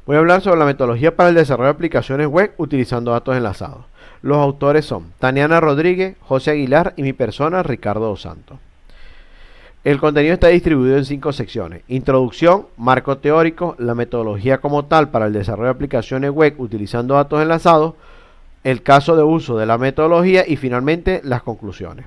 Voy a hablar sobre la metodología para el desarrollo de aplicaciones web utilizando datos enlazados. Los autores son Taniana Rodríguez, José Aguilar y mi persona, Ricardo Dos Santos. El contenido está distribuido en 5 secciones: introducción, marco teórico, la metodología como tal para el desarrollo de aplicaciones web utilizando datos enlazados, el caso de uso de la metodología y finalmente las conclusiones.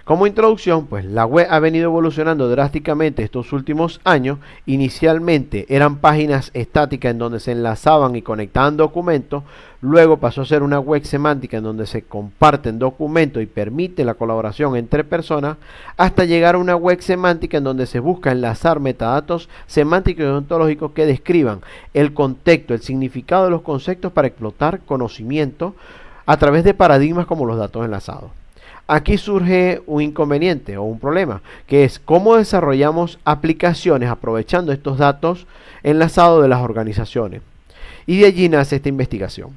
Como introducción, pues la web ha venido evolucionando drásticamente estos últimos años. Inicialmente eran páginas estáticas en donde se enlazaban y conectaban documentos, luego pasó a ser una web semántica en donde se comparten documentos y permite la colaboración entre personas, hasta llegar a una web semántica en donde se busca enlazar metadatos semánticos y ontológicos que describan el contexto, el significado de los conceptos para explotar conocimiento a través de paradigmas como los datos enlazados. Aquí surge un inconveniente o un problema, que es cómo desarrollamos aplicaciones aprovechando estos datos enlazados de las organizaciones. Y de allí nace esta investigación.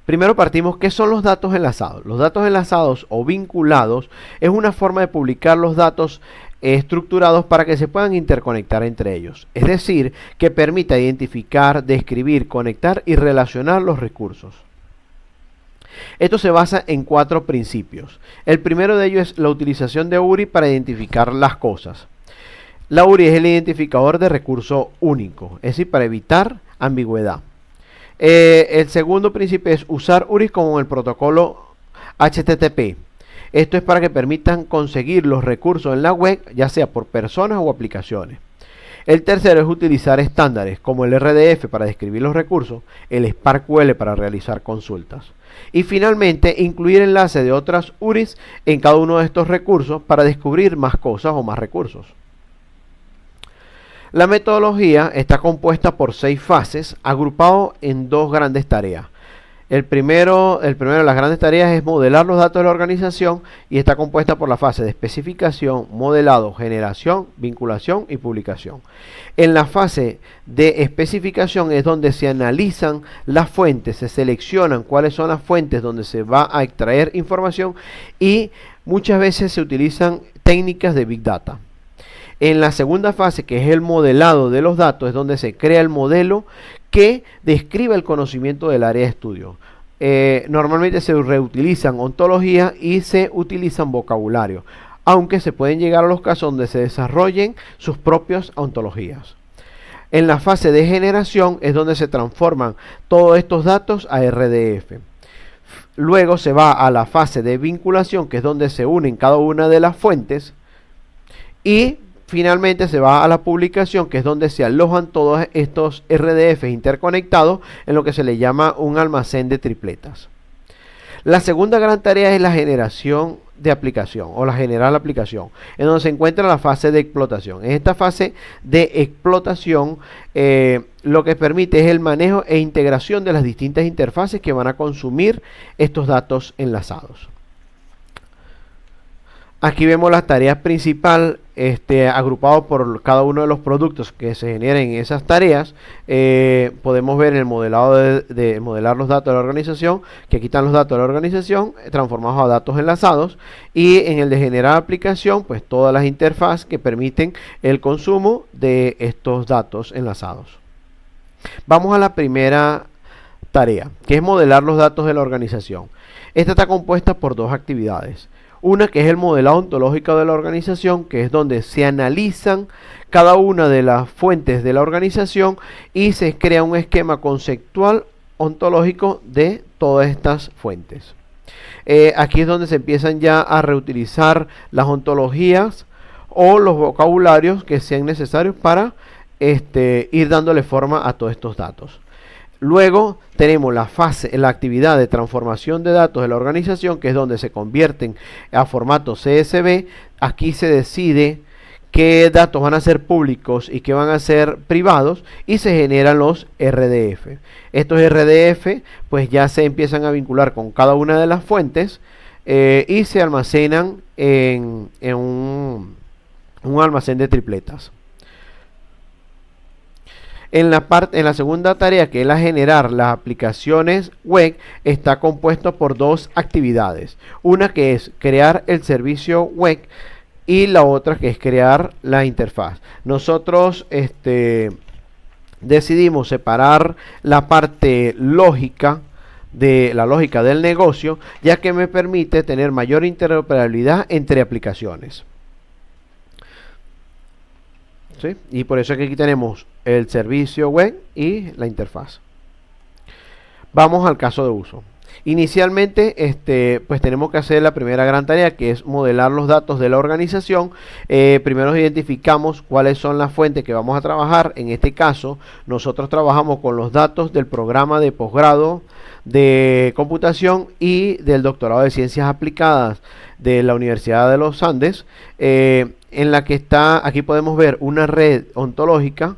Primero partimos, ¿qué son los datos enlazados? Los datos enlazados o vinculados es una forma de publicar los datos estructurados para que se puedan interconectar entre ellos. Es decir, que permita identificar, describir, conectar y relacionar los recursos. Esto se basa en 4 principios. El primero de ellos es la utilización de URI para identificar las cosas. La URI es el identificador de recurso único, es decir, para evitar ambigüedad. El segundo principio es usar URI como el protocolo HTTP. Esto es para que permitan conseguir los recursos en la web, ya sea por personas o aplicaciones. El tercero es utilizar estándares como el RDF para describir los recursos, el SparkQL para realizar consultas. Y finalmente, incluir enlaces de otras URIs en cada uno de estos recursos para descubrir más cosas o más recursos. La metodología está compuesta por 6 fases, agrupado en 2 grandes tareas. El primero de las grandes tareas es modelar los datos de la organización y está compuesta por la fase de especificación, modelado, generación, vinculación y publicación. En la fase de especificación es donde se analizan las fuentes, se seleccionan cuáles son las fuentes donde se va a extraer información y muchas veces se utilizan técnicas de Big Data. En la segunda fase, que es el modelado de los datos, es donde se crea el modelo que describe el conocimiento del área de estudio. Normalmente se reutilizan ontologías y se utilizan vocabulario, aunque se pueden llegar a los casos donde se desarrollen sus propias ontologías. En la fase de generación es donde se transforman todos estos datos a RDF. Luego se va a la fase de vinculación, que es donde se unen cada una de las fuentes, y finalmente se va a la publicación, que es donde se alojan todos estos RDF interconectados en lo que se le llama un almacén de tripletas. La segunda gran tarea es la generación de aplicación o la general aplicación, en donde se encuentra la fase de explotación. En esta fase de explotación lo que permite es el manejo e integración de las distintas interfaces que van a consumir estos datos enlazados. Aquí vemos las tareas principales agrupados por cada uno de los productos que se generen en esas tareas. Podemos ver el modelado de modelar los datos de la organización, que aquí están los datos de la organización transformados a datos enlazados, y en el de generar aplicación, pues todas las interfaces que permiten el consumo de estos datos enlazados. Vamos a la primera tarea, que es modelar los datos de la organización. Esta está compuesta por 2 actividades. Una que es el modelado ontológico de la organización, que es donde se analizan cada una de las fuentes de la organización y se crea un esquema conceptual ontológico de todas estas fuentes. Aquí es donde se empiezan ya a reutilizar las ontologías o los vocabularios que sean necesarios para ir dándole forma a todos estos datos. Luego tenemos la actividad de transformación de datos de la organización, que es donde se convierten a formato CSV. Aquí se decide qué datos van a ser públicos y qué van a ser privados y se generan los RDF. Estos RDF pues ya se empiezan a vincular con cada una de las fuentes y se almacenan en un almacén de tripletas. En la segunda tarea, que es la generar las aplicaciones web, está compuesto por 2 actividades. Una que es crear el servicio web y la otra que es crear la interfaz. Nosotros decidimos separar la parte lógica de la lógica del negocio, ya que me permite tener mayor interoperabilidad entre aplicaciones. ¿Sí? Y por eso es que aquí tenemos el servicio web y la interfaz. Vamos al caso de uso. Inicialmente, pues tenemos que hacer la primera gran tarea, que es modelar los datos de la organización. Primero identificamos cuáles son las fuentes que vamos a trabajar. En este caso, nosotros trabajamos con los datos del programa de posgrado de computación y del doctorado de ciencias aplicadas de la Universidad de los Andes, en la que está, aquí podemos ver una red ontológica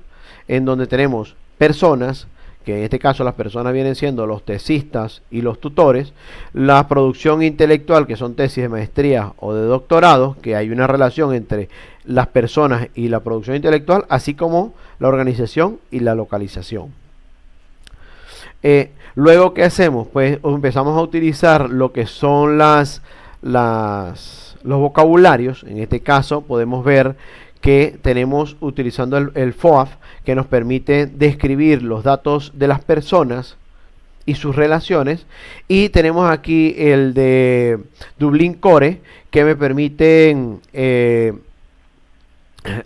en donde tenemos personas, que en este caso las personas vienen siendo los tesistas y los tutores, la producción intelectual, que son tesis de maestría o de doctorado, que hay una relación entre las personas y la producción intelectual, así como la organización y la localización. Luego, ¿qué hacemos? Pues empezamos a utilizar lo que son los vocabularios. En este caso podemos ver que tenemos utilizando el FOAF, que nos permite describir los datos de las personas y sus relaciones, y tenemos aquí el de Dublin Core, que me permiten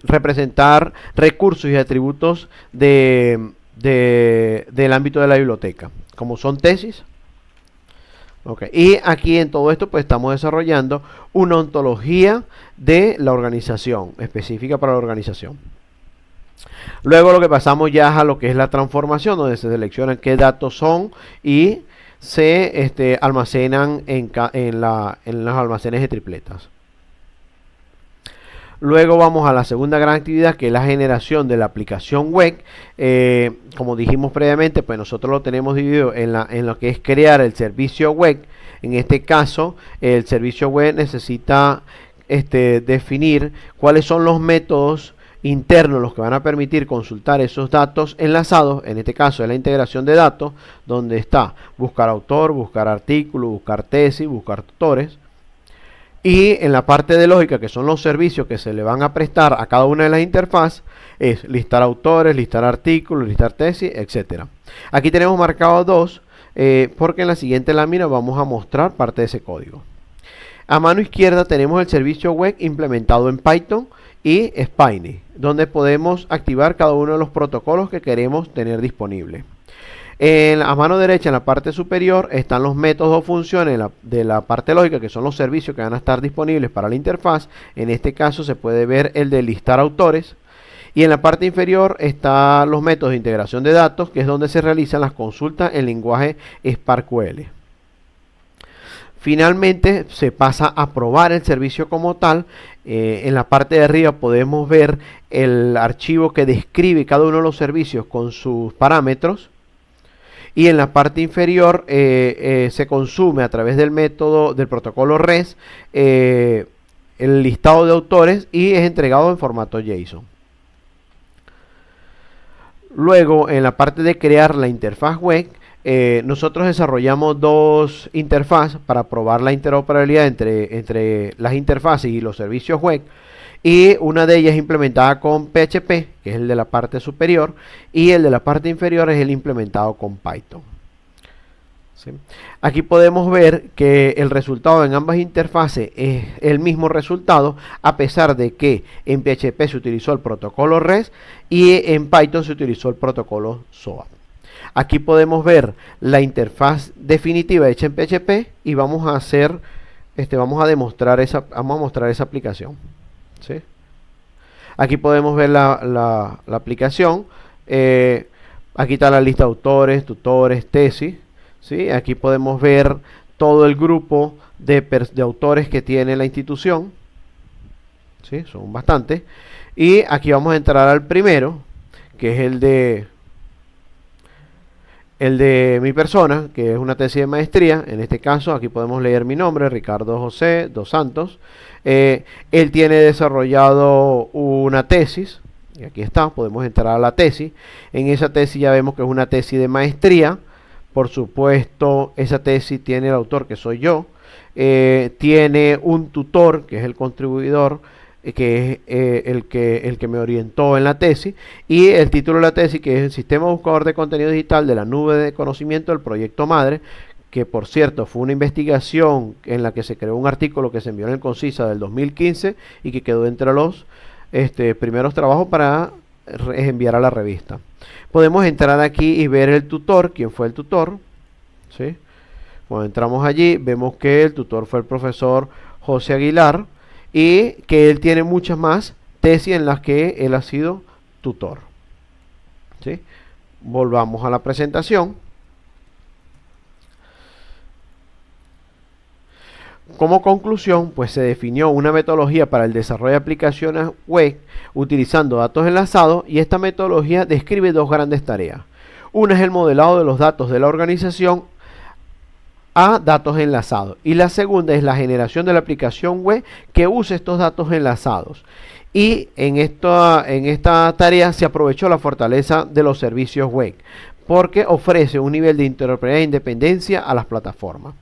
representar recursos y atributos del ámbito de la biblioteca, como son tesis. Okay. Y aquí en todo esto pues estamos desarrollando una ontología de la organización, específica para la organización. Luego lo que pasamos ya es a lo que es la transformación, donde se seleccionan qué datos son y se almacenan en los almacenes de tripletas. Luego vamos a la segunda gran actividad, que es la generación de la aplicación web. Como dijimos previamente, pues nosotros lo tenemos dividido en lo que es crear el servicio web. En este caso, el servicio web necesita definir cuáles son los métodos internos los que van a permitir consultar esos datos enlazados. En este caso es la integración de datos, donde está buscar autor, buscar artículo, buscar tesis, buscar tutores. Y en la parte de lógica, que son los servicios que se le van a prestar a cada una de las interfaces, es listar autores, listar artículos, listar tesis, etc. Aquí tenemos marcados dos, porque en la siguiente lámina vamos a mostrar parte de ese código. A mano izquierda tenemos el servicio web implementado en Python y Spiny, donde podemos activar cada uno de los protocolos que queremos tener disponibles. A mano derecha, en la parte superior, están los métodos o funciones de la parte lógica, que son los servicios que van a estar disponibles para la interfaz. En este caso se puede ver el de listar autores. Y en la parte inferior están los métodos de integración de datos, que es donde se realizan las consultas en lenguaje SparkQL. Finalmente se pasa a probar el servicio como tal. En la parte de arriba podemos ver el archivo que describe cada uno de los servicios con sus parámetros. Y en la parte inferior se consume a través del método del protocolo REST el listado de autores y es entregado en formato JSON. Luego, en la parte de crear la interfaz web, nosotros desarrollamos dos interfaces para probar la interoperabilidad entre las interfaces y los servicios web. Y una de ellas es implementada con PHP, que es el de la parte superior, y el de la parte inferior es el implementado con Python. ¿Sí? Aquí podemos ver que el resultado en ambas interfaces es el mismo resultado, a pesar de que en PHP se utilizó el protocolo REST y en Python se utilizó el protocolo SOAP. Aquí podemos ver la interfaz definitiva hecha en PHP y vamos a mostrar esa aplicación. ¿Sí? Aquí podemos ver la aplicación. Aquí está la lista de autores, tutores, tesis. ¿Sí? Aquí podemos ver todo el grupo de autores que tiene la institución. ¿Sí? Son bastantes. Y aquí vamos a entrar al primero, que es el de mi persona, que es una tesis de maestría. En este caso, aquí podemos leer mi nombre, Ricardo José dos Santos. Él tiene desarrollado una tesis, y aquí está, podemos entrar a la tesis. En esa tesis ya vemos que es una tesis de maestría. Por supuesto, esa tesis tiene el autor, que soy yo. Tiene un tutor, que es el contribuidor, que es el que me orientó en la tesis, y el título de la tesis, que es el Sistema Buscador de Contenido Digital de la Nube de Conocimiento del Proyecto Madre, que por cierto fue una investigación en la que se creó un artículo que se envió en el Concisa del 2015 y que quedó entre los primeros trabajos para enviar a la revista. Podemos entrar aquí y ver el tutor, quién fue el tutor, ¿sí? Cuando entramos allí vemos que el tutor fue el profesor José Aguilar y que él tiene muchas más tesis en las que él ha sido tutor, ¿sí? Volvamos a la presentación. Como conclusión, pues se definió una metodología para el desarrollo de aplicaciones web utilizando datos enlazados, y esta metodología describe dos grandes tareas. Una es el modelado de los datos de la organización a datos enlazados, y la segunda es la generación de la aplicación web que use estos datos enlazados. Y en esta tarea se aprovechó la fortaleza de los servicios web, porque ofrece un nivel de interoperabilidad e independencia a las plataformas.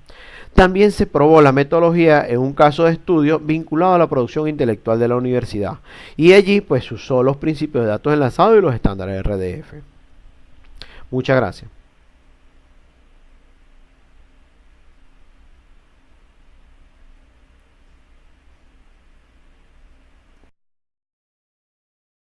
También se probó la metodología en un caso de estudio vinculado a la producción intelectual de la universidad, y allí pues usó los principios de datos enlazados y los estándares RDF. Muchas gracias.